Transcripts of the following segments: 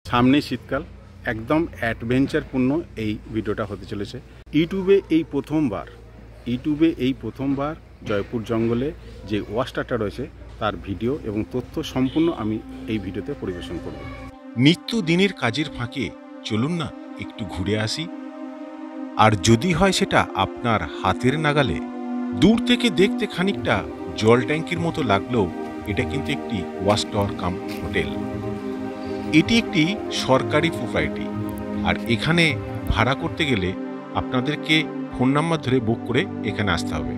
সামনে শীতকাল, একদম অ্যাডভেঞ্চারপূর্ণ এই ভিডিওটা হতে চলেছে। ইউটিউবে এই প্রথমবার জয়পুর জঙ্গলে যে ওয়াশটারটা রয়েছে তার ভিডিও এবং তথ্য সম্পূর্ণ আমি এই ভিডিওতে পরিবেশন করব। নিত্যদিনের কাজের ফাঁকে চলুন না একটু ঘুরে আসি। আর যদি হয় সেটা আপনার হাতের নাগালে। দূর থেকে দেখতে খানিকটা জল ট্যাঙ্কির মতো লাগলেও এটা কিন্তু একটি ওয়াচ টাওয়ার কাম হোটেল। এটি একটি সরকারি প্রপার্টি, আর এখানে ভাড়া করতে গেলে আপনাদেরকে ফোন নাম্বার ধরে বুক করে এখানে আসতে হবে।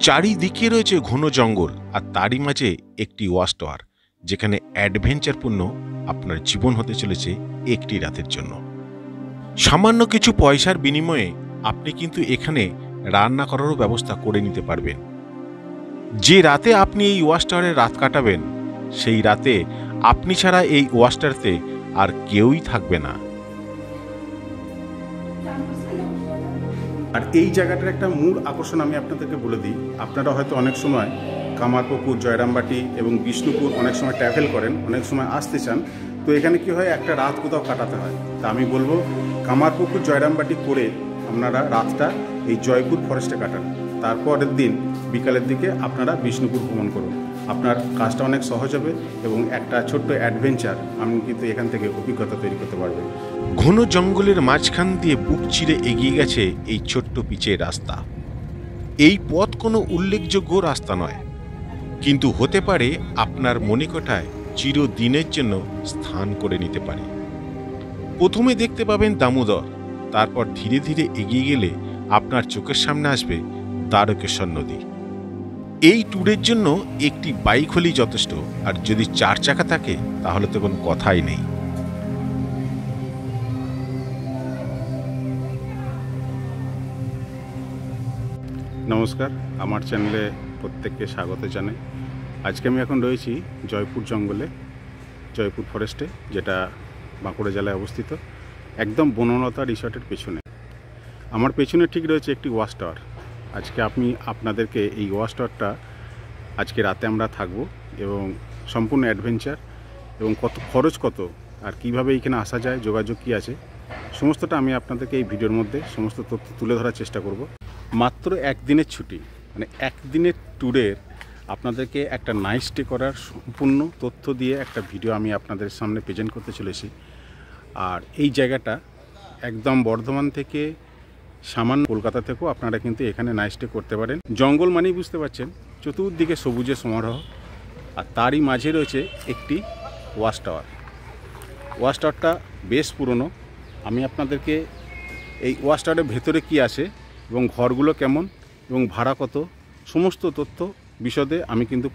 চারিদিকে রয়েছে ঘন জঙ্গল, আর তারই মাঝে একটি ওয়াচ টাওয়ার, যেখানে অ্যাডভেঞ্চারপূর্ণ আপনার জীবন হতে চলেছে একটি রাতের জন্য। সামান্য কিছু পয়সার বিনিময়ে আপনি কিন্তু এখানে রান্না করারও ব্যবস্থা করে নিতে পারবেন। যে রাতে আপনি এই ওয়াচ টাওয়ারে রাত কাটাবেন, সেই রাতে আপনি ছাড়া এই ওয়াচ টাওয়ারতে আর কেউই থাকবে না। আর এই জায়গাটার একটা মূল আকর্ষণ আমি আপনাদেরকে বলে দিই। আপনারা হয়তো অনেক সময় কামারপুকুর, জয়রামবাটি এবং বিষ্ণুপুর অনেক সময় ট্রাভেল করেন, অনেক সময় আসতে চান, তো এখানে কি হয়, একটা রাত কোথাও কাটাতে হয়। তা আমি বলবো কামারপুকুর, জয়রামবাটি করে আপনারা রাতটা এই জয়পুর ফরেস্টে কাটান। তারপরের দিন বিকালের দিকে আপনারা বিষ্ণুপুর ভ্রমণ করুন। আপনার কাজটা অনেক সহজ হবে এবং একটা ছোট্ট অ্যাডভেঞ্চার আপনি কিন্তু এখান থেকে অভিজ্ঞতা তৈরি করতে পারবেন। ঘন জঙ্গলের মাঝখান দিয়ে বুক চিরে এগিয়ে গেছে এই ছোট্ট পিচের রাস্তা। এই পথ কোনো উল্লেখযোগ্য রাস্তা নয়, কিন্তু হতে পারে আপনার মনিকোঠায় চিরদিনের জন্য স্থান করে নিতে পারে। প্রথমে দেখতে পাবেন দামোদর, তারপর ধীরে ধীরে এগিয়ে গেলে আপনার চোখের সামনে আসবে দ্বারকেশ্বর নদী। এই ট্যুরের জন্য একটি বাইক হলেই যথেষ্ট, আর যদি 4 চাকা থাকে তাহলে তো কোনো কথাই নেই। নমস্কার, আমার চ্যানেলে প্রত্যেককে স্বাগত জানাই। আজকে আমি এখন রয়েছি জয়পুর জঙ্গলে, জয়পুর ফরেস্টে, যেটা বাঁকুড়া জেলায় অবস্থিত, একদম বনলতা রিসর্টের পেছনে। আমার পেছনে ঠিক রয়েছে একটি ওয়াচ টাওয়ার। আজকে আমি আপনাদেরকে এই ওয়াচ টাওয়ারটা আজকে রাতে আমরা থাকবো এবং সম্পূর্ণ অ্যাডভেঞ্চার এবং খরচ কত আর কিভাবে এখানে আসা যায়, যোগাযোগ কী আছে, সমস্তটা আমি আপনাদেরকে এই ভিডিওর মধ্যে সমস্ত তথ্য তুলে ধরার চেষ্টা করব। মাত্র একদিনের ছুটি, মানে একদিনের ট্যুরের আপনাদেরকে একটা নাইট স্টে করার সম্পূর্ণ তথ্য দিয়ে একটা ভিডিও আমি আপনাদের সামনে প্রেজেন্ট করতে চলেছি। আর এই জায়গাটা একদম বর্ধমান থেকে সামান্য কলকাতা থেকেও আপনারা কিন্তু এখানে নাইট স্টে করতে পারেন। জঙ্গল মানেই বুঝতে পারছেন, চতুর্দিকে সবুজের সমারোহ, আর তারই মাঝে রয়েছে একটি ওয়াচ টাওয়ার। ওয়াচ টাওয়ারটা বেশ পুরনো। আমি আপনাদেরকে এই ওয়াচ টাওয়ারের ভেতরে কী আছে এবং ঘরগুলো কেমন এবং ভাড়া কত, সমস্ত তথ্য বিশদে আমি কিন্তু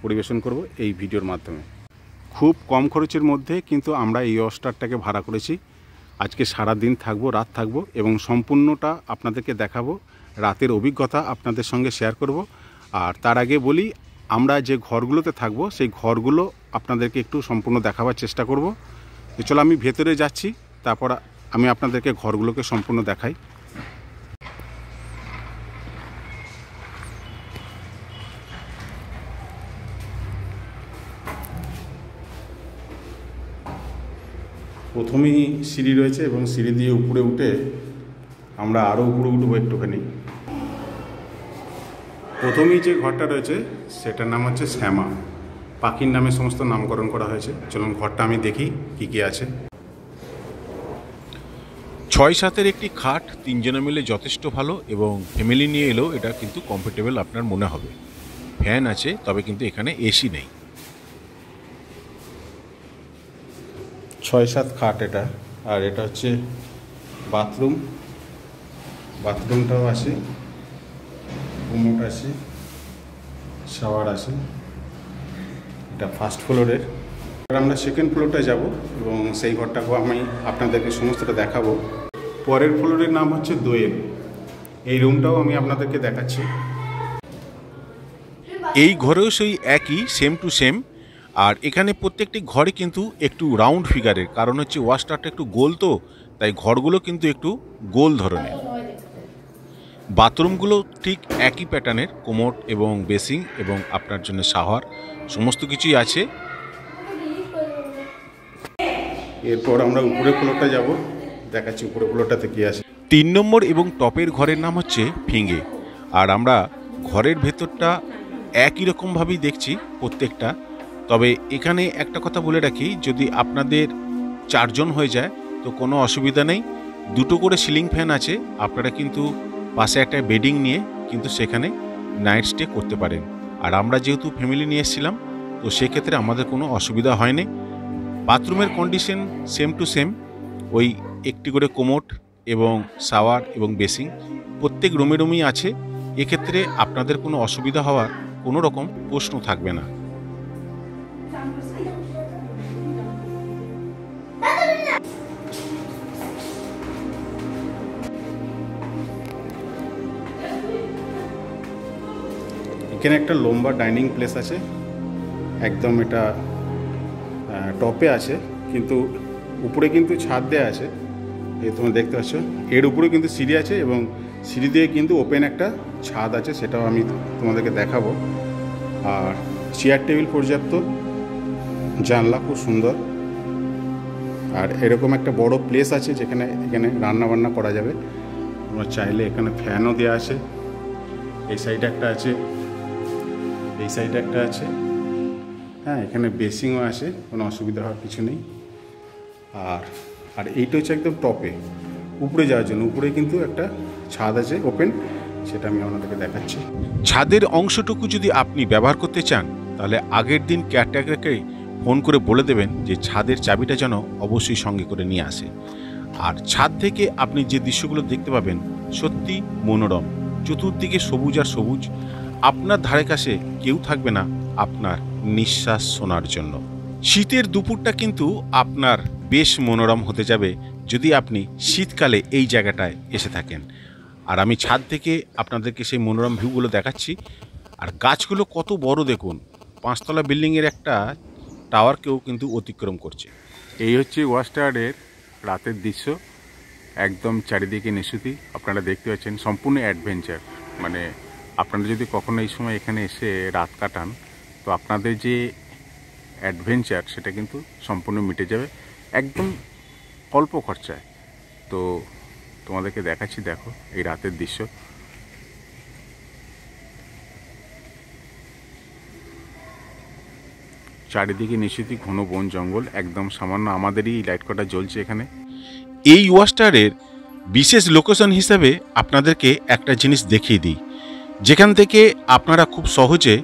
পরিবেশন করব এই ভিডিওর মাধ্যমে। খুব কম খরচের মধ্যে কিন্তু আমরা এই ওয়াচ টাওয়ারটাকে ভাড়া করেছি। আজকে সারা দিন থাকবো, রাত থাকবো এবং সম্পূর্ণটা আপনাদেরকে দেখাবো, রাতের অভিজ্ঞতা আপনাদের সঙ্গে শেয়ার করব। আর তার আগে বলি, আমরা যে ঘরগুলোতে থাকবো সেই ঘরগুলো আপনাদেরকে একটু সম্পূর্ণ দেখাবার চেষ্টা করব। তো চলো আমি ভেতরে যাচ্ছি, তারপর আমি আপনাদেরকে ঘরগুলোকে সম্পূর্ণ দেখাই। প্রথমেই সিঁড়ি রয়েছে এবং সিঁড়ি দিয়ে উপরে উঠে আমরা আরও উপরে উঠবো একটুখানি। প্রথমেই যে ঘরটা রয়েছে সেটার নাম হচ্ছে শ্যামা, পাখির নামে সমস্ত নামকরণ করা হয়েছে। চলুন ঘরটা আমি দেখি কি কি আছে। 6-7-এর একটি খাট 3 জনে মিলে যথেষ্ট ভালো, এবং ফ্যামিলি নিয়ে এলেও এটা কিন্তু কমফোর্টেবল আপনার মনে হবে। ফ্যান আছে, তবে কিন্তু এখানে এসি নেই। 6-7 খাট এটা। আর এটা হচ্ছে বাথরুম, বাথরুমটাও আছে, কুমোট আছে, শাওয়ার আছে। এটা ফার্স্ট ফ্লোরের। এবার আমরা সেকেন্ড ফ্লোরটায় যাব এবং সেই ঘরটাকেও আমি আপনাদেরকে সমস্তটা দেখাবো। পরের ফ্লোরের নাম হচ্ছে দোয়েল। এই রুমটাও আমি আপনাদেরকে দেখাচ্ছি। এই ঘরেও সেই একই সেম টু সেম। আর এখানে প্রত্যেকটি ঘরে কিন্তু একটু রাউন্ড ফিগারের, কারণ হচ্ছে ওয়াচ টাওয়ারটা একটু গোল, তো তাই ঘরগুলো কিন্তু একটু গোল ধরনের। বাথরুমগুলো ঠিক একই প্যাটার্নের, কোমোড এবং বেসিং এবং আপনার জন্য শাওয়ার সমস্ত কিছুই আছে। এরপর আমরা উপরে ফ্লোরটা যাব, দেখাচ্ছি উপরে ফ্লোরটাতে কি আছে। 3 নম্বর এবং টপের ঘরের নাম হচ্ছে ফিঙে। আর আমরা ঘরের ভেতরটা একই রকমভাবেই দেখছি প্রত্যেকটা। তবে এখানে একটা কথা বলে রাখি, যদি আপনাদের 4 জন হয়ে যায় তো কোনো অসুবিধা নেই, 2টো করে সিলিং ফ্যান আছে, আপনারা কিন্তু পাশে একটা বেডিং নিয়ে কিন্তু সেখানে নাইট স্টে করতে পারেন। আর আমরা যেহেতু ফ্যামিলি নিয়ে এসেছিলাম তো সেক্ষেত্রে আমাদের কোনো অসুবিধা হয়নি। বাথরুমের কন্ডিশন সেম টু সেম, ওই একটি করে কোমোড এবং শাওয়ার এবং বেসিং প্রত্যেক রুমে রুমেই আছে। এক্ষেত্রে আপনাদের কোনো অসুবিধা হওয়ার কোনো রকম প্রশ্ন থাকবে না। এখানে একটা লম্বা ডাইনিং প্লেস আছে, একদম এটা টপে আছে, কিন্তু উপরে কিন্তু ছাদ দেওয়া আছে, এই তোমরা দেখতে পাচ্ছ। এর উপরে কিন্তু সিঁড়ি আছে এবং সিঁড়ি দিয়ে কিন্তু ওপেন একটা ছাদ আছে, সেটাও আমি তোমাদেরকে দেখাবো। আর চেয়ার টেবিল পর্যাপ্ত, জানলা খুব সুন্দর। আর এরকম একটা বড় প্লেস আছে যেখানে এখানে রান্না বান্না করা যাবে। তোমরা চাইলে এখানে ফ্যানও দেওয়া আছে, এই সাইডে একটা আছে, এই সাইডে একটা আছে। হ্যাঁ, এখানে বেসিংও আছে, কোনো অসুবিধা হওয়ার কিছু নেই। আর এইটা হচ্ছে একদম টপে উপরে যাওয়ার জন্য, উপরে কিন্তু একটা ছাদ আছে ওপেন, সেটা আমি আপনাদেরকে দেখাচ্ছি। ছাদের অংশটুকু যদি আপনি ব্যবহার করতে চান তাহলে আগের দিন কেয়ারটেকারকে ফোন করে বলে দেবেন যে ছাদের চাবিটা যেন অবশ্যই সঙ্গে করে নিয়ে আসে। আর ছাদ থেকে আপনি যে দৃশ্যগুলো দেখতে পাবেন সত্যি মনোরম, চতুর্দিকে সবুজ আর সবুজ। আপনার ধারে কাছে কেউ থাকবে না আপনার নিঃশ্বাস শোনার জন্য। শীতের দুপুরটা কিন্তু আপনার বেশ মনোরম হতে যাবে যদি আপনি শীতকালে এই জায়গাটায় এসে থাকেন। আর আমি ছাদ থেকে আপনাদেরকে সেই মনোরম ভিউগুলো দেখাচ্ছি। আর গাছগুলো কত বড় দেখুন, 5তলা বিল্ডিংয়ের একটা টাওয়ারকেও কিন্তু অতিক্রম করছে। এই হচ্ছে ওয়াচ টাওয়ারের রাতের দৃশ্য, একদম চারিদিকে নিশুতি। আপনারা দেখতে পাচ্ছেন, সম্পূর্ণ অ্যাডভেঞ্চার। মানে আপনারা যদি কখনো এই সময় এখানে এসে রাত কাটান তো আপনাদের যে অ্যাডভেঞ্চার সেটা কিন্তু সম্পূর্ণ মিটে যাবে একদম অল্প খরচায়। তো তোমাদেরকে দেখাচ্ছি, দেখো এই রাতের দৃশ্য। চারিদিকে নিশ্চিতই ঘন বন জঙ্গল, একদম সামান্য আমাদেরই লাইট কটা জ্বলছে এখানে। এই ওয়াচ টাওয়ারের বিশেষ লোকেশন হিসাবে আপনাদেরকে একটা জিনিস দেখিয়ে দিই, যেখান থেকে আপনারা খুব সহজে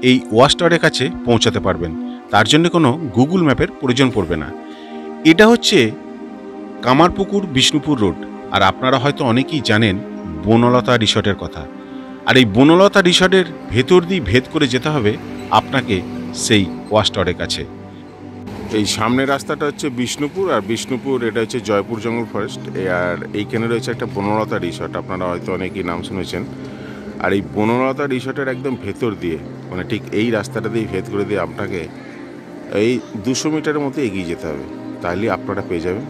এই ওয়াচ টাওয়ারের কাছে পৌঁছাতে পারবেন। তার জন্য কোনো গুগল ম্যাপের প্রয়োজন পড়বে না। এটা হচ্ছে কামারপুকুর বিষ্ণুপুর রোড। আর আপনারা হয়তো অনেকেই জানেন বনলতা রিসর্টের কথা। আর এই বনলতা রিসর্টের ভেতর দিয়ে ভেদ করে যেতে হবে আপনাকে সেই ওয়াচ টাওয়ারের কাছে। এই সামনের রাস্তাটা হচ্ছে বিষ্ণুপুর, আর বিষ্ণুপুর এটা হচ্ছে জয়পুর জঙ্গল ফরেস্ট। আর এইখানে রয়েছে একটা বনলতা রিসর্ট, আপনারা হয়তো অনেকেই নাম শুনেছেন। আর এই বনলতা রিসর্টের একদম ভেতর দিয়ে, মানে ঠিক এই রাস্তাটা দিয়ে ভেদ করে দিয়ে আপনাকে এই 200 মিটারের মতো এগিয়ে যেতে হবে, তাহলে আপনারা পেয়ে যাবেন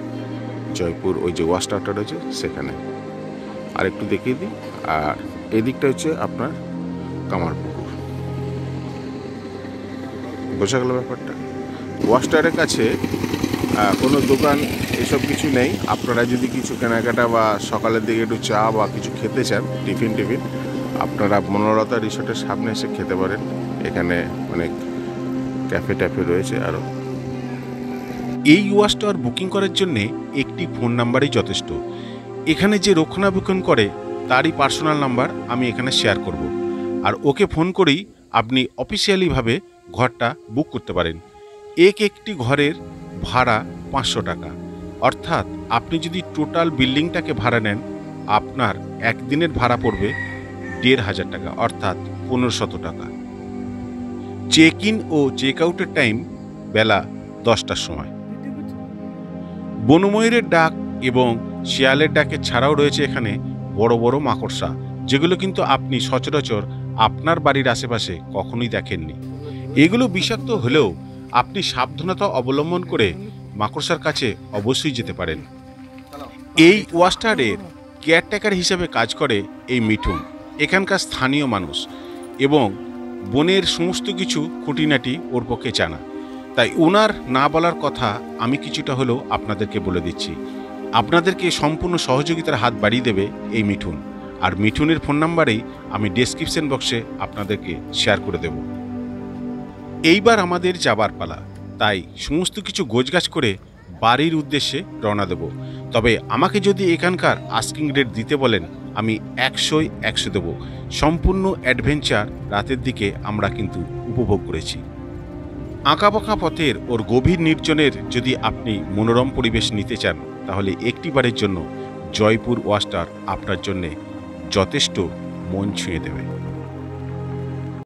জয়পুর ওই যে ওয়াচ টাওয়ারটা রয়েছে সেখানে। আর একটু দেখিয়ে দিই, আর এদিকটা হচ্ছে আপনার কামারপুকুর। বোঝা গেল ব্যাপারটা। ওয়াচ টাওয়ারের কাছে কোনো দোকান এসব কিছু নেই। আপনারা যদি কিছু কেনাকাটা বা সকালের দিকে একটু চা বা কিছু খেতে চান, টিফিন আপনারা বনলতা রিসর্টের সামনে এসে খেতে পারেন। এখানে অনেক ক্যাফে ট্যাফে রয়েছে। আরও এই ওয়াচ টাওয়ার বুকিং করার জন্যে একটি ফোন নাম্বারই যথেষ্ট। এখানে যে রক্ষণাবেক্ষণ করে তারই পার্সোনাল নাম্বার আমি এখানে শেয়ার করব। আর ওকে ফোন করেই আপনি অফিসিয়ালিভাবে ঘরটা বুক করতে পারেন। একটি ঘরের ভাড়া 500 টাকা, অর্থাৎ আপনি যদি টোটাল বিল্ডিংটাকে ভাড়া নেন আপনার একদিনের ভাড়া পড়বে 1500 টাকা, অর্থাৎ 1500 টাকা। চেক ইন ও চেক আউটের টাইম বেলা 10টার সময়। বনময়ূরের ডাক এবং শিয়ালের ডাকের ছাড়াও রয়েছে এখানে বড় বড় মাকড়সা, যেগুলো কিন্তু আপনি সচরাচর আপনার বাড়ির আশেপাশে কখনোই দেখেননি। এগুলো বিষাক্ত হলেও আপনি সাবধানতা অবলম্বন করে মাকড়সার কাছে অবশ্যই যেতে পারেন। এই ওয়াচ টাওয়ারের কেয়ারটেকার হিসেবে কাজ করে এই মিঠুন, এখানকার স্থানীয় মানুষ, এবং বনের সমস্ত কিছু খুঁটিনাটি ওর পক্ষে জানা। তাই ওনার না বলার কথা আমি কিছুটা হলেও আপনাদেরকে বলে দিচ্ছি। আপনাদেরকে সম্পূর্ণ সহযোগিতার হাত বাড়িয়ে দেবে এই মিঠুন, আর মিঠুনের ফোন নাম্বারেই আমি ডেসক্রিপশন বক্সে আপনাদেরকে শেয়ার করে দেব। এইবার আমাদের যাবার পালা, তাই সমস্ত কিছু গোছগাছ করে বাড়ির উদ্দেশ্যে রওনা দেব। তবে আমাকে যদি এখানকার আস্কিং রেট দিতে বলেন, আমি 100 দেব। সম্পূর্ণ অ্যাডভেঞ্চার রাতের দিকে আমরা কিন্তু উপভোগ করেছি। আঁকাবাঁকা পথের ওর গভীর নির্জনের যদি আপনি মনোরম পরিবেশ নিতে চান, তাহলে একটিবারের জন্য জয়পুর ওয়াস্টার আপনার জন্যে যথেষ্ট মন ছুঁয়ে দেবে।